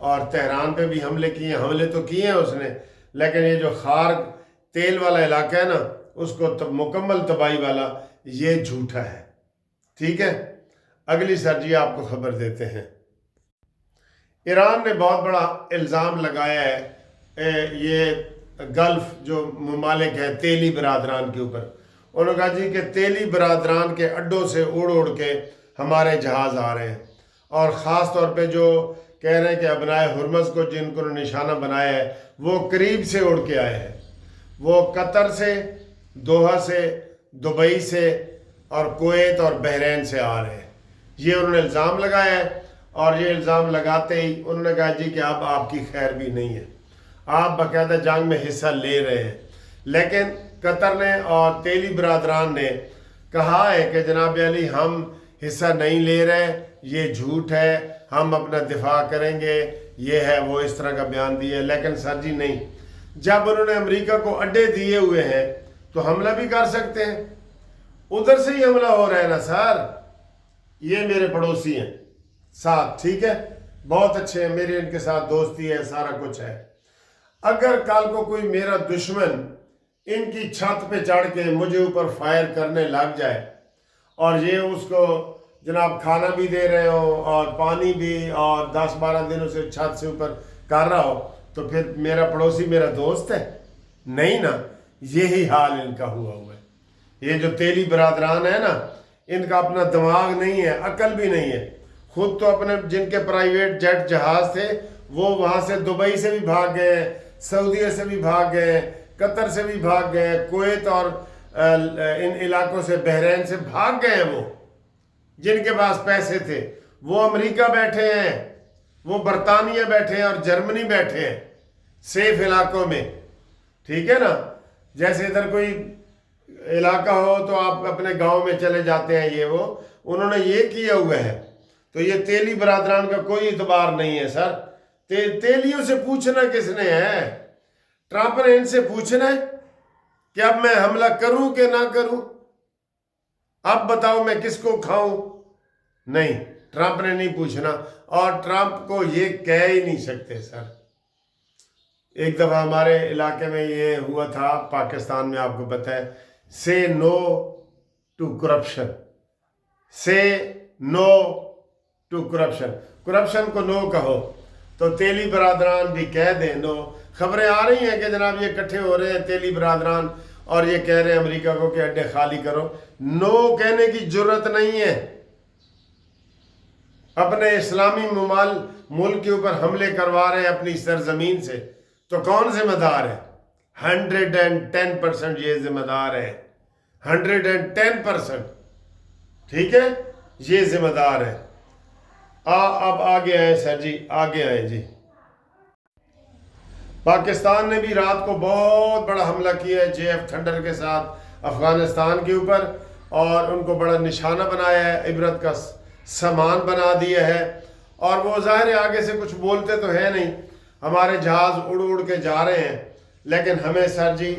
اور تہران پہ بھی حملے تو کیے ہیں اس نے، لیکن یہ جو خارگ تیل والا علاقہ ہے نا اس کو مکمل تباہی والا، یہ جھوٹا ہے۔ ٹھیک ہے، اگلی سر جی آپ کو خبر دیتے ہیں۔ ایران نے بہت بڑا الزام لگایا ہے یہ گلف جو ممالک ہیں تیلی برادران کے اوپر۔ انہوں نے کہا جی کہ تیلی برادران کے اڈوں سے اڑ کے ہمارے جہاز آ رہے ہیں، اور خاص طور پہ جو کہہ رہے ہیں کہ ابنائے ہرمز کو جن کو نشانہ بنایا ہے وہ قریب سے اڑ کے آئے ہیں، وہ قطر سے، دوحہ سے، دبئی سے اور کویت اور بحرین سے آ رہے ہیں۔ یہ انہوں نے الزام لگایا ہے، اور یہ الزام لگاتے ہی انہوں نے کہا جی کہ اب آپ کی خیر بھی نہیں ہے، آپ باقاعدہ جنگ میں حصہ لے رہے ہیں، لیکن قطر نے اور تیلی برادران نے کہا ہے کہ جناب علی ہم حصہ نہیں لے رہے، یہ جھوٹ ہے، ہم اپنا دفاع کریں گے، یہ ہے وہ، اس طرح کا بیان دیا ہے۔ لیکن سر جی نہیں، جب انہوں نے امریکہ کو اڈے دیے ہوئے ہیں تو حملہ بھی کر سکتے ہیں، ادھر سے ہی حملہ ہو رہا ہے نا سر۔ یہ میرے پڑوسی ہیں ساتھ، ٹھیک ہے، بہت اچھے ہیں، میری ان کے ساتھ دوستی ہے، سارا کچھ ہے۔ اگر کل کو کوئی میرا دشمن ان کی چھت پہ چڑھ کے مجھے اوپر فائر کرنے لگ جائے، اور یہ اس کو جناب کھانا بھی دے رہے ہو اور پانی بھی، اور 10-12 دنوں سے چھت سے اوپر کر رہا ہو، تو پھر میرا پڑوسی میرا دوست ہے؟ نہیں نا، یہی حال ان کا ہوا ہے۔ یہ جو تیلی برادران ہے نا، ان کا اپنا دماغ نہیں ہے، عقل بھی نہیں ہے، خود تو اپنے جن کے پرائیویٹ جیٹ جہاز تھے وہ وہاں سے دبئی سے بھی بھاگ گئے ہیں، سعودیہ سے بھی بھاگ گئے ہیں، قطر سے بھی بھاگ گئے ہیں، کویت اور ان علاقوں سے، بحرین سے بھاگ گئے ہیں۔ وہ جن کے پاس پیسے تھے وہ امریکہ بیٹھے ہیں، وہ برطانیہ بیٹھے ہیں اور جرمنی بیٹھے ہیں سیف علاقوں میں، ٹھیک ہے نا۔ جیسے ادھر کوئی علاقہ ہو تو آپ اپنے گاؤں میں چلے جاتے ہیں، یہ وہ انہوں نے یہ کیا ہوا ہے۔ تو یہ تیلی برادران کا کوئی اعتبار نہیں ہے سر۔ تیلیوں سے پوچھنا کس نے ہے؟ ٹرمپ نے ان سے پوچھنا ہے کہ اب میں حملہ کروں کہ نہ کروں، اب بتاؤ میں کس کو کھاؤں؟ نہیں، ٹرمپ نے نہیں پوچھنا، اور ٹرمپ کو یہ کہہ ہی نہیں سکتے سر۔ ایک دفعہ ہمارے علاقے میں یہ ہوا تھا، پاکستان میں، آپ کو پتہ ہے، say no to corruption، say no to corruption، corruption کو نو کہو۔ تو تیلی برادران بھی کہہ دیں نو۔ خبریں آ رہی ہیں کہ جناب یہ اکٹھے ہو رہے ہیں تیلی برادران، اور یہ کہہ رہے ہیں امریکہ کو کہ اڈے خالی کرو۔ نو کہنے کی جرت نہیں ہے۔ اپنے اسلامی ملک کے اوپر حملے کروا رہے ہیں اپنی سرزمین سے، تو کون ذمہ دار ہے؟ 110% یہ ذمہ دار ہے، 110%، ٹھیک ہے، یہ ذمہ دار ہے۔ اب آگے آئیں سر جی، آگے آئیں جی۔ پاکستان نے بھی رات کو بہت بڑا حملہ کیا ہے JF تھنڈر کے ساتھ افغانستان کے اوپر، اور ان کو بڑا نشانہ بنایا ہے، عبرت کا سامان بنا دیا ہے، اور وہ ظاہر ہے آگے سے کچھ بولتے تو ہے نہیں، ہمارے جہاز اڑ اڑ کے جا رہے ہیں، لیکن ہمیں سر جی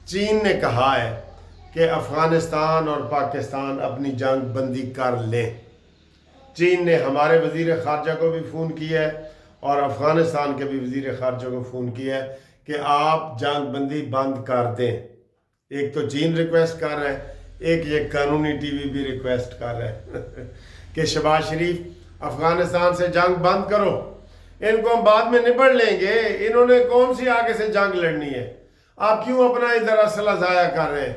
چین نے کہا ہے کہ افغانستان اور پاکستان اپنی جنگ بندی کر لیں۔ چین نے ہمارے وزیر خارجہ کو بھی فون کیا ہے، اور افغانستان کے بھی وزیر خارجہ کو فون کیا ہے کہ آپ جنگ بندی بند کر دیں۔ ایک تو چین ریکویسٹ کر رہا ہے، ایک یہ قانونی ٹی وی بھی ریکویسٹ کر رہا ہے کہ شہباز شریف افغانستان سے جنگ بند کرو، ان کو ہم بعد میں نبڑ لیں گے، انہوں نے کون سی آگے سے جنگ لڑنی ہے، آپ کیوں اپنا ادھر اسلحہ ضائع کر رہے ہیں؟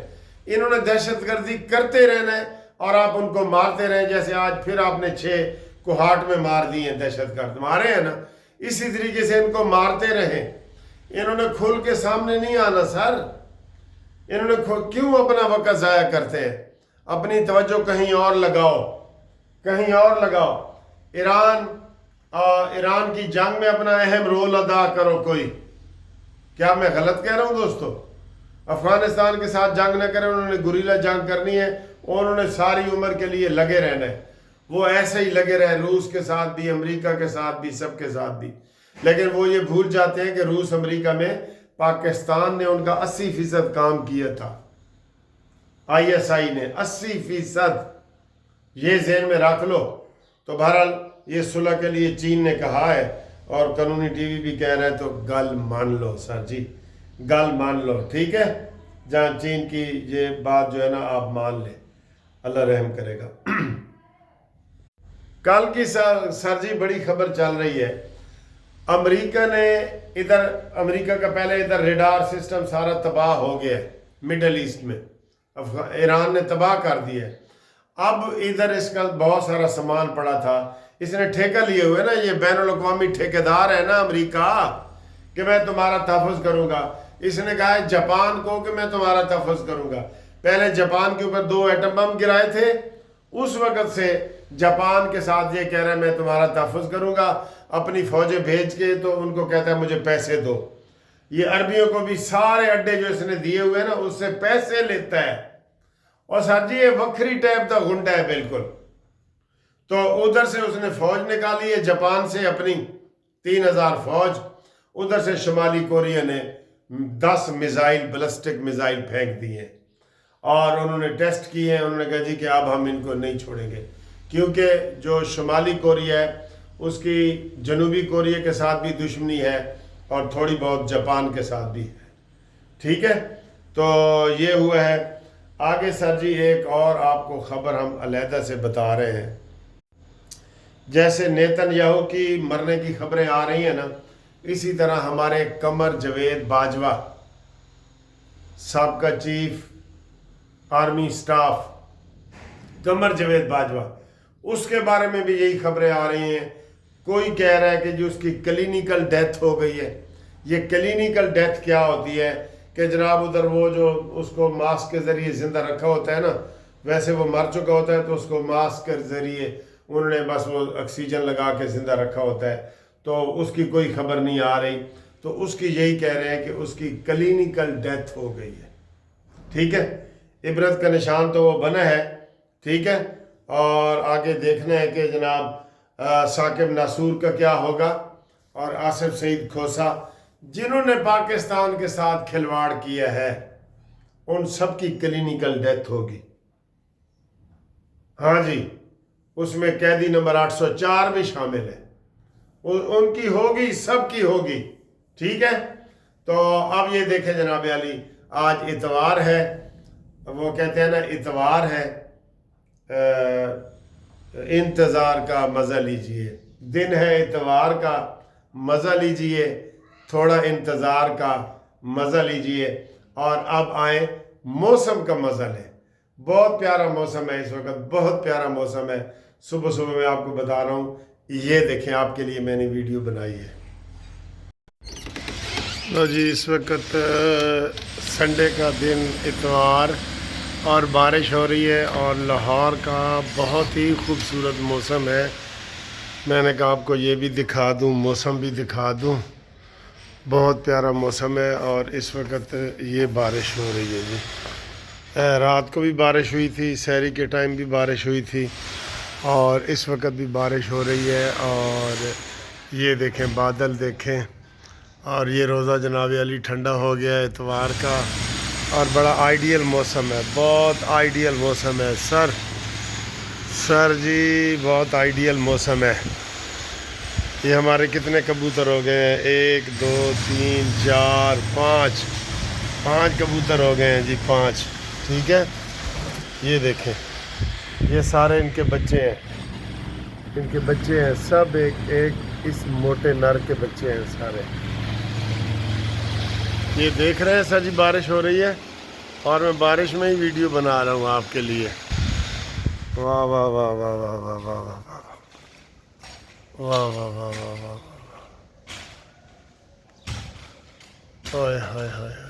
انہوں نے دہشت گردی کرتے رہنا ہے اور آپ ان کو مارتے رہیں، جیسے آج پھر آپ نے 6 کوہاٹ میں مار دی ہیں دہشت گرد، مارے ہیں نا، اسی طریقے سے ان کو مارتے رہیں۔ انہوں نے کھل کے سامنے نہیں آنا سر، انہوں نے کیوں اپنا وقت ضائع کرتے ہیں؟ اپنی توجہ کہیں اور لگاؤ، کہیں اور لگاؤ۔ ایران کی جنگ میں اپنا اہم رول ادا کرو کوئی۔ کیا میں غلط کہہ رہا ہوں دوستو؟ افغانستان کے ساتھ جنگ نہ کریں، انہوں نے گوریلا جنگ کرنی ہے، اور انہوں نے ساری عمر کے لیے لگے رہنا ہے، وہ ایسے ہی لگے رہے، روس کے ساتھ بھی، امریکہ کے ساتھ بھی، سب کے ساتھ بھی۔ لیکن وہ یہ بھول جاتے ہیں کہ روس امریکہ میں پاکستان نے ان کا 80% کام کیا تھا، ISI نے 80%، یہ ذہن میں رکھ لو۔ تو بہرحال یہ صلح کے لیے چین نے کہا ہے، اور قانونی ٹی وی بھی کہہ رہا ہے، تو گل مان لو سر جی، گل مان لو، ٹھیک ہے؟ جہاں چین کی یہ بات جو ہے نا آپ مان لیں، اللہ رحم کرے گا۔ کل کی سر جی بڑی خبر چل رہی ہے، امریکہ نے امریکہ کا پہلے ادھر ریڈار سسٹم سارا تباہ ہو گیا ہے مڈل ایسٹ میں، ایران نے تباہ کر دیا ہے۔ اب ادھر اس کا بہت سارا سامان پڑا تھا، اس نے ٹھیکہ لیے ہوئے نا، یہ بین الاقوامی ٹھیکیدار ہے نا امریکہ، کہ میں تمہارا تحفظ کروں گا۔ اس نے کہا ہے جاپان کو کہ میں تمہارا تحفظ کروں گا۔ پہلے جاپان کے اوپر 2 ایٹم بم گرائے تھے، اس وقت سے جاپان کے ساتھ یہ کہہ رہا ہے میں تمہارا تحفظ کروں گا، اپنی فوجیں بھیج کے، تو ان کو کہتا ہے مجھے پیسے دو۔ یہ عربیوں کو بھی سارے اڈے جو اس نے دیے ہوئے ہیں نا، اس سے پیسے لیتا ہے، اور سر جی یہ وکری ٹائپ کا گنڈا ہے بالکل۔ تو ادھر سے اس نے فوج نکالی ہے جاپان سے، اپنی 3000 فوج، ادھر سے شمالی کوریا نے 10 میزائل، بلسٹک میزائل پھینک دیے، اور انہوں نے ٹیسٹ کیے ہیں۔ انہوں نے کہا جی کہ اب ہم ان کو نہیں چھوڑیں گے، کیونکہ جو شمالی کوریا ہے اس کی جنوبی کوریا کے ساتھ بھی دشمنی ہے، اور تھوڑی بہت جاپان کے ساتھ بھی ہے، ٹھیک ہے؟ تو یہ ہوا ہے۔ آگے سر جی ایک اور آپ کو خبر ہم علیحدہ سے بتا رہے ہیں، جیسے نیتن یاہو کی مرنے کی خبریں آ رہی ہیں نا، اسی طرح ہمارے قمر جاوید باجوہ، سابقہ chief army staff Qamar Javed Bajwa, اس کے بارے میں بھی یہی خبریں آ رہی ہیں۔ کوئی کہہ رہا ہے کہ جو اس کی کلینیکل ڈیتھ ہو گئی ہے۔ یہ کلینیکل ڈیتھ کیا ہوتی ہے کہ جناب ادھر وہ جو اس کو ماسک کے ذریعے زندہ رکھا ہوتا ہے نا، ویسے وہ مر چکا ہوتا ہے، تو اس کو ماسک کے ذریعے انہوں نے بس وہ آکسیجن لگا کے زندہ رکھا ہوتا ہے، تو اس کی کوئی خبر نہیں آ رہی۔ تو اس کی یہی کہہ رہے ہیں کہ اس کی کلینیکل ڈیتھ ہو گئی ہے، ٹھیک ہے؟ عبرت کا نشان تو وہ بنا ہے، ٹھیک ہے؟ اور آگے دیکھنا ہے کہ جناب ثاقب ناصور کا کیا ہوگا، اور آصف سعید کھوسا، جنہوں نے پاکستان کے ساتھ کھلواڑ کیا ہے، ان سب کی کلینیکل ڈیتھ ہوگی۔ ہاں جی، اس میں قیدی نمبر 804 بھی شامل ہے، ان کی ہوگی، سب کی ہوگی، ٹھیک ہے؟ تو اب یہ دیکھیں جناب علی، آج اتوار ہے، وہ کہتے ہیں نا اتوار ہے، انتظار کا مزہ لیجئے، دن ہے اتوار کا، مزہ لیجئے، تھوڑا انتظار کا مزہ لیجئے، اور اب آئیں موسم کا مزہ لیں۔ بہت پیارا موسم ہے اس وقت، بہت پیارا موسم ہے۔ صبح صبح میں آپ کو بتا رہا ہوں، یہ دیکھیں آپ کے لیے میں نے ویڈیو بنائی ہے۔ لو جی، اس وقت سنڈے کا دن، اتوار، اور بارش ہو رہی ہے، اور لاہور کا بہت ہی خوبصورت موسم ہے۔ میں نے کہا آپ کو یہ بھی دکھا دوں، موسم بھی دکھا دوں، بہت پیارا موسم ہے۔ اور اس وقت یہ بارش ہو رہی ہے جی، رات کو بھی بارش ہوئی تھی، سحری کے ٹائم بھی بارش ہوئی تھی، اور اس وقت بھی بارش ہو رہی ہے۔ اور یہ دیکھیں بادل دیکھیں، اور یہ روزہ جناب علی ٹھنڈا ہو گیا ہے اتوار کا، اور بڑا آئیڈیل موسم ہے، بہت آئیڈیل موسم ہے سر جی، بہت آئیڈیل موسم ہے۔ یہ ہمارے کتنے کبوتر ہو گئے ہیں؟ 1 2 3 4 5 کبوتر ہو گئے ہیں جی، 5، ٹھیک ہے؟ یہ دیکھیں، یہ سارے ان کے بچے ہیں، سب ایک اس موٹے نر کے بچے ہیں سارے۔ یہ دیکھ رہے ہیں سر جی، بارش ہو رہی ہے، اور میں بارش میں ہی ویڈیو بنا رہا ہوں آپ کے لیے۔ واہ واہ واہ واہ واہ واہ واہ واہ واہ واہ واہ واہ واہ، ہائے ہائے ہائے۔